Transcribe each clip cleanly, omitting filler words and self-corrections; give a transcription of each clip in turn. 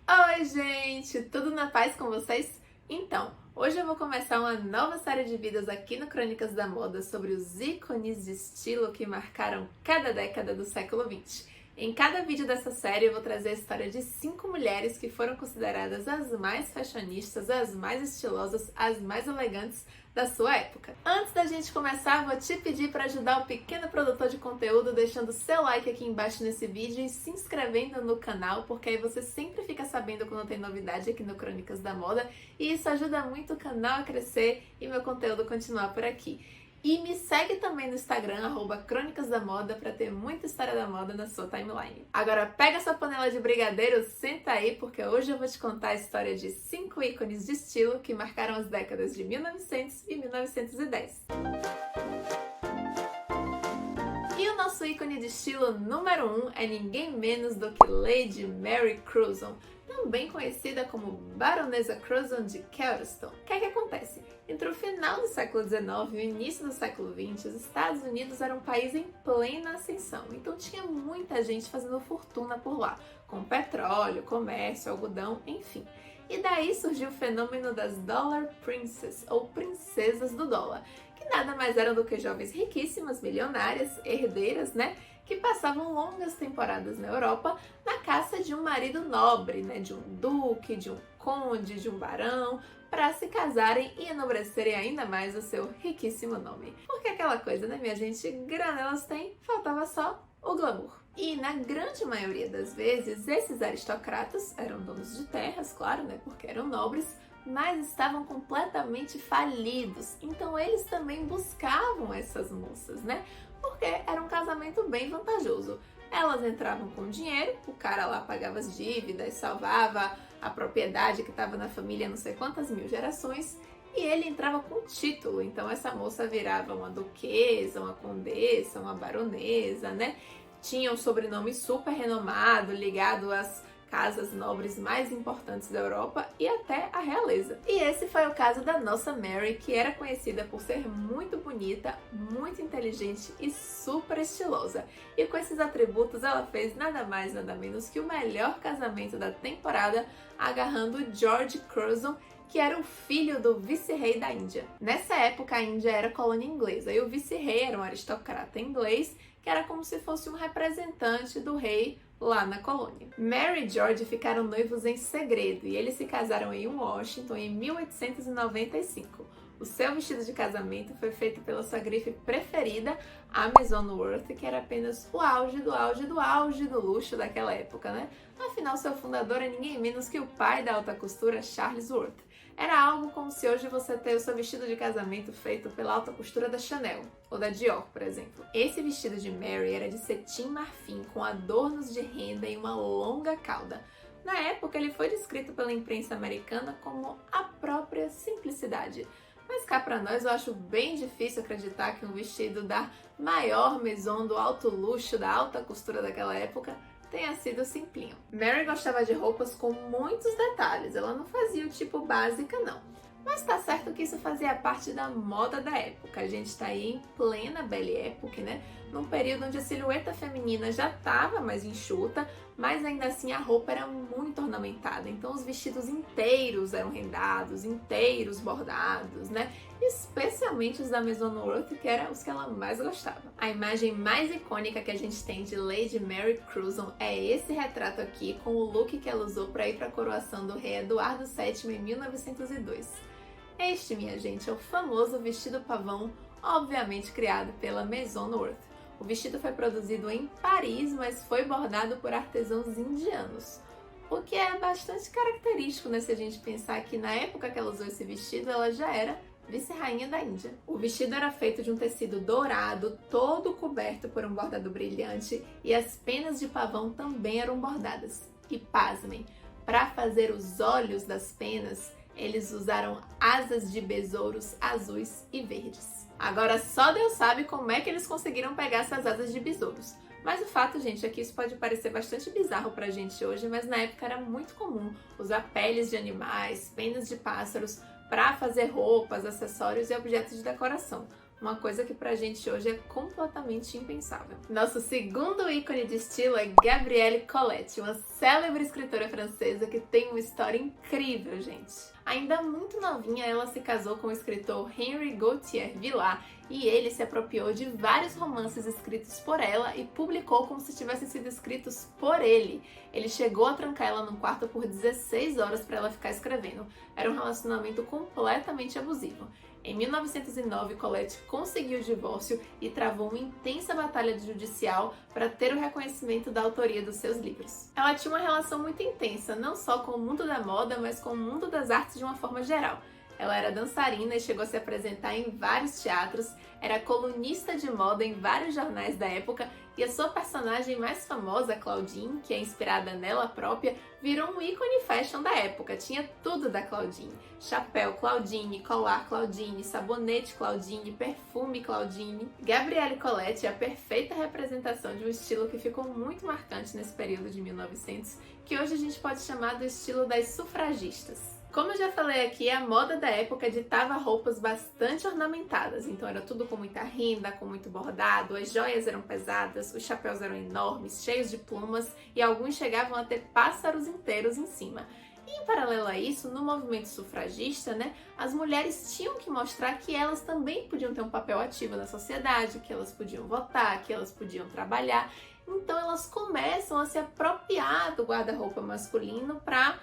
Oi, gente! Tudo na paz com vocês? Então, hoje eu vou começar uma nova série de vídeos aqui no Crônicas da Moda sobre os ícones de estilo que marcaram cada década do século XX. Em cada vídeo dessa série eu vou trazer a história de 5 mulheres que foram consideradas as mais fashionistas, as mais estilosas, as mais elegantes da sua época. Antes da gente começar, vou te pedir para ajudar o pequeno produtor de conteúdo deixando seu like aqui embaixo nesse vídeo e se inscrevendo no canal, porque aí você sempre fica sabendo quando tem novidade aqui no Crônicas da Moda e isso ajuda muito o canal a crescer e meu conteúdo continuar por aqui. E me segue também no Instagram, @Crônicas da Moda, para ter muita história da moda na sua timeline. Agora pega sua panela de brigadeiro, senta aí, porque hoje eu vou te contar a história de 5 ícones de estilo que marcaram as décadas de 1900 e 1910. E o nosso ícone de estilo número 1 é ninguém menos do que Lady Mary Curzon, também conhecida como Baronesa Curzon de Kelveston. O que é que acontece? Entre o final do século XIX e o início do século XX, os Estados Unidos era um país em plena ascensão, então tinha muita gente fazendo fortuna por lá, com petróleo, comércio, algodão, enfim. E daí surgiu o fenômeno das Dollar Princess, ou princesas do dólar, que nada mais eram do que jovens riquíssimas, milionárias, herdeiras, que passavam longas temporadas na Europa na caça de um marido nobre, de um duque, de um conde, de um barão, para se casarem e enobrecerem ainda mais o seu riquíssimo nome. Porque aquela coisa, minha gente, grana elas têm, faltava só o glamour. E na grande maioria das vezes, esses aristocratas eram donos de terras, claro, porque eram nobres, mas estavam completamente falidos. Então eles também buscavam essas moças, porque era um casamento bem vantajoso. Elas entravam com dinheiro, o cara lá pagava as dívidas, salvava a propriedade que estava na família não sei quantas mil gerações, e ele entrava com título. Então essa moça virava uma duquesa, uma condessa, uma baronesa, Tinha um sobrenome super renomado, ligado às casas nobres mais importantes da Europa e até a realeza. E esse foi o caso da nossa Mary, que era conhecida por ser muito bonita, muito inteligente e super estilosa. E com esses atributos ela fez nada mais nada menos que o melhor casamento da temporada, agarrando George Curzon, que era o filho do vice-rei da Índia. Nessa época a Índia era colônia inglesa e o vice-rei era um aristocrata inglês que era como se fosse um representante do rei lá na colônia. Mary e George ficaram noivos em segredo e eles se casaram em Washington em 1895. O seu vestido de casamento foi feito pela sua grife preferida, a Maison Worth, que era apenas o auge do auge do auge do luxo daquela época, Afinal, seu fundador é ninguém menos que o pai da alta costura, Charles Worth. Era algo como se hoje você ter o seu vestido de casamento feito pela alta costura da Chanel, ou da Dior, por exemplo. Esse vestido de Mary era de cetim marfim, com adornos de renda e uma longa cauda. Na época, ele foi descrito pela imprensa americana como a própria simplicidade. Mas cá pra nós eu acho bem difícil acreditar que um vestido da maior maison do alto luxo, da alta costura daquela época, tenha sido simplinho. Mary gostava de roupas com muitos detalhes, ela não fazia o tipo básica não. Mas tá certo que isso fazia parte da moda da época. A gente tá aí em plena Belle Époque, Num período onde a silhueta feminina já estava mais enxuta, mas ainda assim a roupa era muito ornamentada. Então os vestidos inteiros eram rendados, inteiros bordados, Especialmente os da Maison Worth, que eram os que ela mais gostava. A imagem mais icônica que a gente tem de Lady Mary Curzon é esse retrato aqui, com o look que ela usou para ir para a coroação do rei Eduardo VII em 1902. Este, minha gente, é o famoso vestido pavão, obviamente criado pela Maison Worth. O vestido foi produzido em Paris, mas foi bordado por artesãos indianos. O que é bastante característico, se a gente pensar que na época que ela usou esse vestido, ela já era vice-rainha da Índia. O vestido era feito de um tecido dourado, todo coberto por um bordado brilhante, e as penas de pavão também eram bordadas. E pasmem, para fazer os olhos das penas, eles usaram asas de besouros azuis e verdes. Agora só Deus sabe como é que eles conseguiram pegar essas asas de besouros. Mas o fato, gente, é que isso pode parecer bastante bizarro pra gente hoje, mas na época era muito comum usar peles de animais, penas de pássaros para fazer roupas, acessórios e objetos de decoração. uma coisa que pra gente hoje é completamente impensável. Nosso segundo ícone de estilo é Gabrielle Colette, uma célebre escritora francesa que tem uma história incrível, gente. Ainda muito novinha, ela se casou com o escritor Henri Gauthier Villars e ele se apropriou de vários romances escritos por ela e publicou como se tivessem sido escritos por ele. Ele chegou a trancar ela num quarto por 16 horas para ela ficar escrevendo. Era um relacionamento completamente abusivo. Em 1909, Colette conseguiu o divórcio e travou uma intensa batalha judicial para ter o reconhecimento da autoria dos seus livros. Ela tinha uma relação muito intensa, não só com o mundo da moda, mas com o mundo das artes de uma forma geral. Ela era dançarina e chegou a se apresentar em vários teatros, era colunista de moda em vários jornais da época e a sua personagem mais famosa, Claudine, que é inspirada nela própria, virou um ícone fashion da época. Tinha tudo da Claudine: chapéu Claudine, colar Claudine, sabonete Claudine, perfume Claudine. Gabrielle Colette é a perfeita representação de um estilo que ficou muito marcante nesse período de 1900, que hoje a gente pode chamar do estilo das sufragistas. Como eu já falei aqui, a moda da época ditava roupas bastante ornamentadas, então era tudo com muita renda, com muito bordado, as joias eram pesadas, os chapéus eram enormes, cheios de plumas e alguns chegavam a ter pássaros inteiros em cima. E em paralelo a isso, no movimento sufragista, as mulheres tinham que mostrar que elas também podiam ter um papel ativo na sociedade, que elas podiam votar, que elas podiam trabalhar. Então elas começam a se apropriar do guarda-roupa masculino para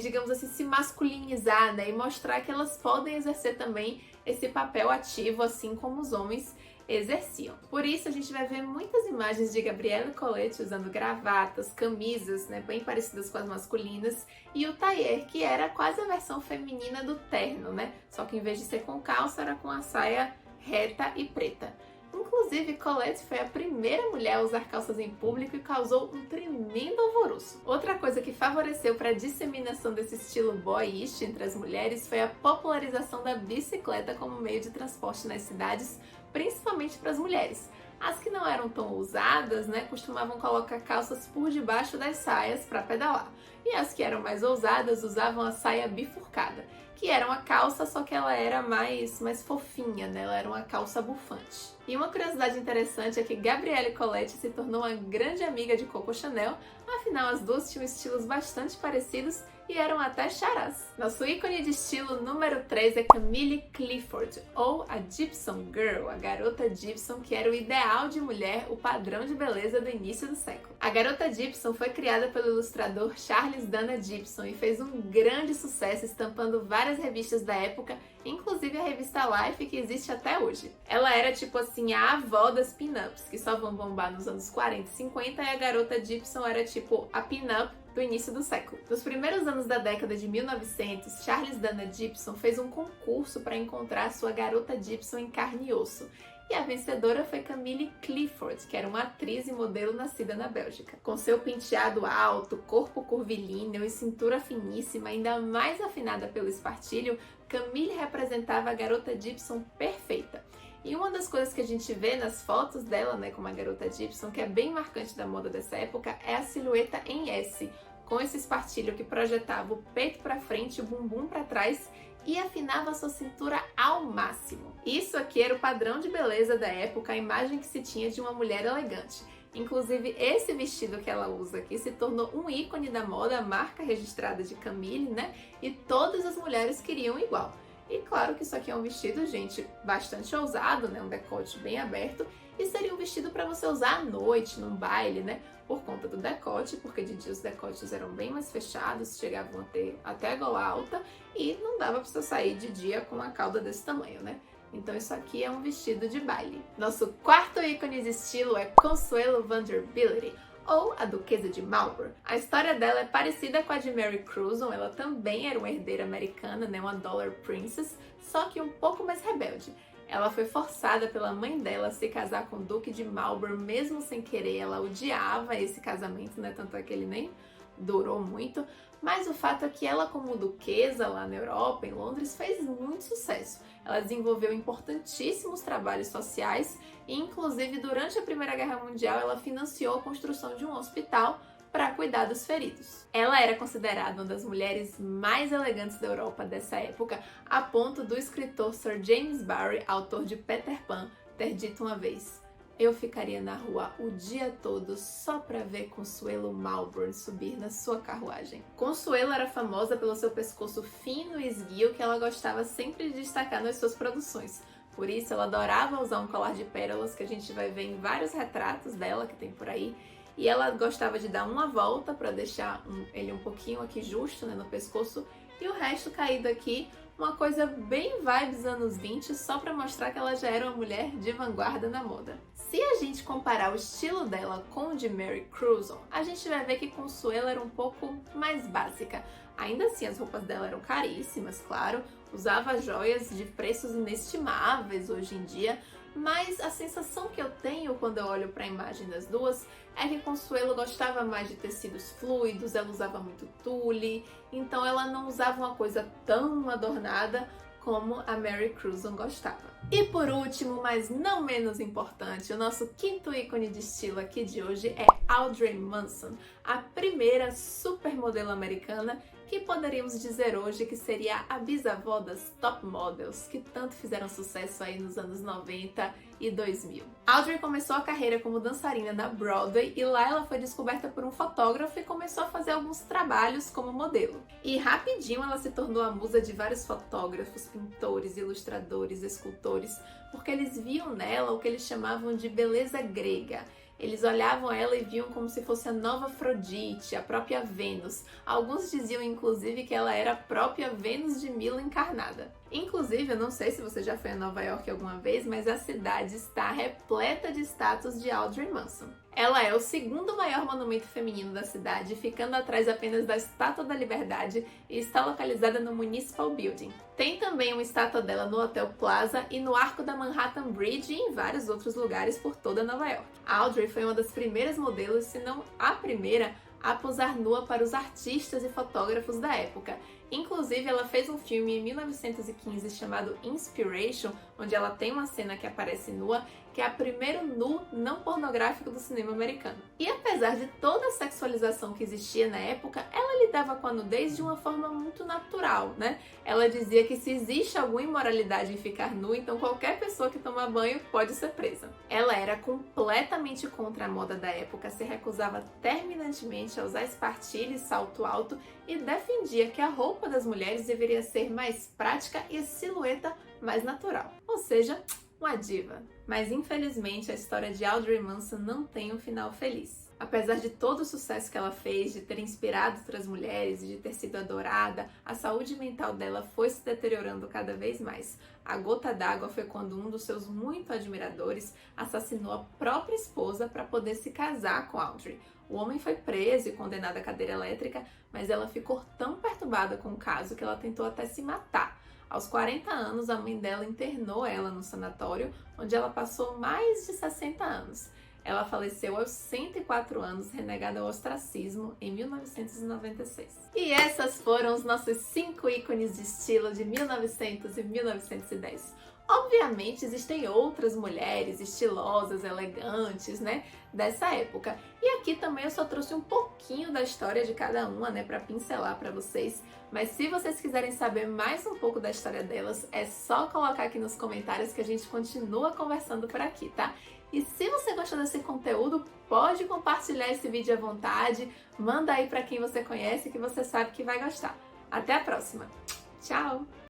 digamos assim, se masculinizar, e mostrar que elas podem exercer também esse papel ativo, assim como os homens exerciam. Por isso a gente vai ver muitas imagens de Gabrielle Colette usando gravatas, camisas, bem parecidas com as masculinas, e o tailleur, que era quase a versão feminina do terno, só que em vez de ser com calça, era com a saia reta e preta. Inclusive, Colette foi a primeira mulher a usar calças em público e causou um tremendo alvoroço. Outra coisa que favoreceu para a disseminação desse estilo boyish entre as mulheres foi a popularização da bicicleta como meio de transporte nas cidades, principalmente para as mulheres. As que não eram tão ousadas, costumavam colocar calças por debaixo das saias para pedalar. E as que eram mais ousadas usavam a saia bifurcada, que era uma calça, só que ela era mais fofinha, ela era uma calça bufante. E uma curiosidade interessante é que Gabrielle Colette se tornou uma grande amiga de Coco Chanel, afinal as duas tinham estilos bastante parecidos e eram até charás. Nosso ícone de estilo número 3 é Camille Clifford, ou a Gibson Girl, a garota Gibson, que era o ideal de mulher, o padrão de beleza do início do século. A garota Gibson foi criada pelo ilustrador Charles Dana Gibson e fez um grande sucesso estampando várias revistas da época, inclusive a revista Life, que existe até hoje. Ela era tipo assim a avó das pin-ups, que só vão bombar nos anos 40 e 50, e a garota Gibson era tipo a pin-up do início do século. Nos primeiros anos da década de 1900, Charles Dana Gibson fez um concurso para encontrar sua garota Gibson em carne e osso. E a vencedora foi Camille Clifford, que era uma atriz e modelo nascida na Bélgica. Com seu penteado alto, corpo curvilíneo e cintura finíssima, ainda mais afinada pelo espartilho, Camille representava a garota Gibson perfeita. E uma das coisas que a gente vê nas fotos dela, como a garota Gibson, que é bem marcante da moda dessa época, é a silhueta em S, com esse espartilho que projetava o peito para frente e o bumbum para trás e afinava a sua cintura ao máximo. Isso aqui era o padrão de beleza da época, a imagem que se tinha de uma mulher elegante. Inclusive, esse vestido que ela usa aqui se tornou um ícone da moda, a marca registrada de Camille, e todas as mulheres queriam igual. E claro que isso aqui é um vestido, gente, bastante ousado, um decote bem aberto, e seria um vestido para você usar à noite, num baile, por conta do decote, porque de dia os decotes eram bem mais fechados, chegavam a ter até a gola alta, e não dava para você sair de dia com uma cauda desse tamanho, Então isso aqui é um vestido de baile. Nosso quarto ícone de estilo é Consuelo Vanderbilt, ou a Duquesa de Marlborough. A história dela é parecida com a de Mary Cruzon, ela também era uma herdeira americana, uma Dollar Princess, só que um pouco mais rebelde. Ela foi forçada pela mãe dela a se casar com o Duque de Marlborough, mesmo sem querer. Ela odiava esse casamento, tanto é que ele nem durou muito. Mas o fato é que ela, como duquesa lá na Europa, em Londres, fez muito sucesso. Ela desenvolveu importantíssimos trabalhos sociais e, inclusive, durante a Primeira Guerra Mundial, ela financiou a construção de um hospital para cuidar dos feridos. Ela era considerada uma das mulheres mais elegantes da Europa dessa época, a ponto do escritor Sir James Barrie, autor de Peter Pan, ter dito uma vez: "Eu ficaria na rua o dia todo só para ver Consuelo Malbourne subir na sua carruagem." Consuelo era famosa pelo seu pescoço fino e esguio que ela gostava sempre de destacar nas suas produções. Por isso, ela adorava usar um colar de pérolas, que a gente vai ver em vários retratos dela que tem por aí. E ela gostava de dar uma volta para deixar ele um pouquinho aqui justo, né, no pescoço, e o resto caído aqui, uma coisa bem vibes anos 20, só para mostrar que ela já era uma mulher de vanguarda na moda. Se a gente comparar o estilo dela com o de Mary Cruzon, a gente vai ver que Consuelo era um pouco mais básica. Ainda assim, as roupas dela eram caríssimas, claro, usava joias de preços inestimáveis hoje em dia, mas a sensação que eu tenho quando eu olho para a imagem das duas é que Consuelo gostava mais de tecidos fluidos, ela usava muito tule, então ela não usava uma coisa tão adornada como a Mary Cruzon gostava. E por último, mas não menos importante, o nosso quinto ícone de estilo aqui de hoje é Audrey Munson, a primeira supermodelo americana que poderíamos dizer hoje que seria a bisavó das top models que tanto fizeram sucesso aí nos anos 90 e 2000. Audrey começou a carreira como dançarina na Broadway e lá ela foi descoberta por um fotógrafo e começou a fazer alguns trabalhos como modelo. E rapidinho ela se tornou a musa de vários fotógrafos, pintores, ilustradores, escultores, porque eles viam nela o que eles chamavam de beleza grega. Eles olhavam ela e viam como se fosse a nova Afrodite, a própria Vênus. Alguns diziam, inclusive, que ela era a própria Vênus de Milo encarnada. Inclusive, eu não sei se você já foi a Nova York alguma vez, mas a cidade está repleta de estátuas de Audrey Munson. Ela é o segundo maior monumento feminino da cidade, ficando atrás apenas da Estátua da Liberdade, e está localizada no Municipal Building. Tem também uma estátua dela no Hotel Plaza e no Arco da Manhattan Bridge e em vários outros lugares por toda Nova York. Audrey foi uma das primeiras modelos, se não a primeira, a posar nua para os artistas e fotógrafos da época. Inclusive, ela fez um filme em 1915 chamado Inspiration, onde ela tem uma cena que aparece nua, que é o primeiro nu não pornográfico do cinema americano. E apesar de toda a sexualização que existia na época, ela lidava com a nudez de uma forma muito natural, né? Ela dizia que se existe alguma imoralidade em ficar nua, então qualquer pessoa que toma banho pode ser presa. Ela era completamente contra a moda da época, se recusava terminantemente a usar espartilho e salto alto e defendia que a roupa das mulheres deveria ser mais prática e a silhueta mais natural. Ou seja, uma diva. Mas infelizmente a história de Audrey Munson não tem um final feliz. Apesar de todo o sucesso que ela fez, de ter inspirado outras mulheres e de ter sido adorada, a saúde mental dela foi se deteriorando cada vez mais. A gota d'água foi quando um dos seus muito admiradores assassinou a própria esposa para poder se casar com Audrey. O homem foi preso e condenado à cadeira elétrica, mas ela ficou tão perturbada com o caso que ela tentou até se matar. Aos 40 anos, a mãe dela internou ela no sanatório, onde ela passou mais de 60 anos. Ela faleceu aos 104 anos, renegada ao ostracismo, em 1996. E essas foram os nossos 5 ícones de estilo de 1900 e 1910. Obviamente, existem outras mulheres estilosas, elegantes, né, dessa época. E aqui também eu só trouxe um pouquinho da história de cada uma, né, para pincelar para vocês. Mas se vocês quiserem saber mais um pouco da história delas, é só colocar aqui nos comentários que a gente continua conversando por aqui, tá? E se você gostou desse conteúdo, pode compartilhar esse vídeo à vontade, manda aí para quem você conhece que você sabe que vai gostar. Até a próxima. Tchau!